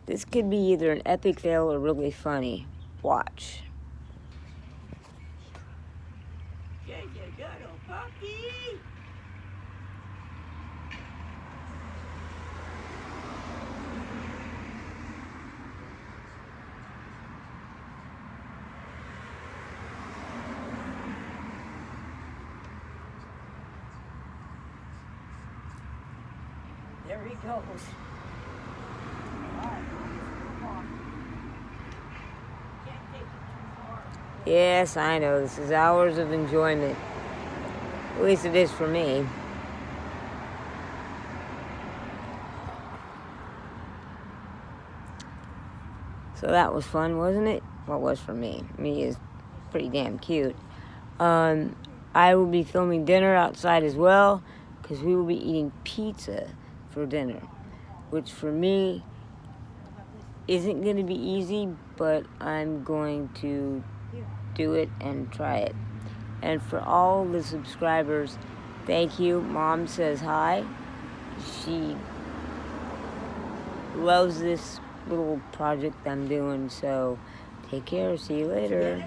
This could be either an epic fail or really funny. Watch. There you go, little puppy. There he goes. All right, come on. Can't take it too far. Yes, I know. This is hours of enjoyment. At least it is for me. So that was fun, wasn't it? Well, it was for me. Me is pretty damn cute. I will be filming dinner outside as well because we will be eating pizza for dinner, which for me isn't going to be easy, but I'm going to do it and try it. And for all the subscribers, thank you. Mom says hi. She loves this little project I'm doing, so take care. See you later.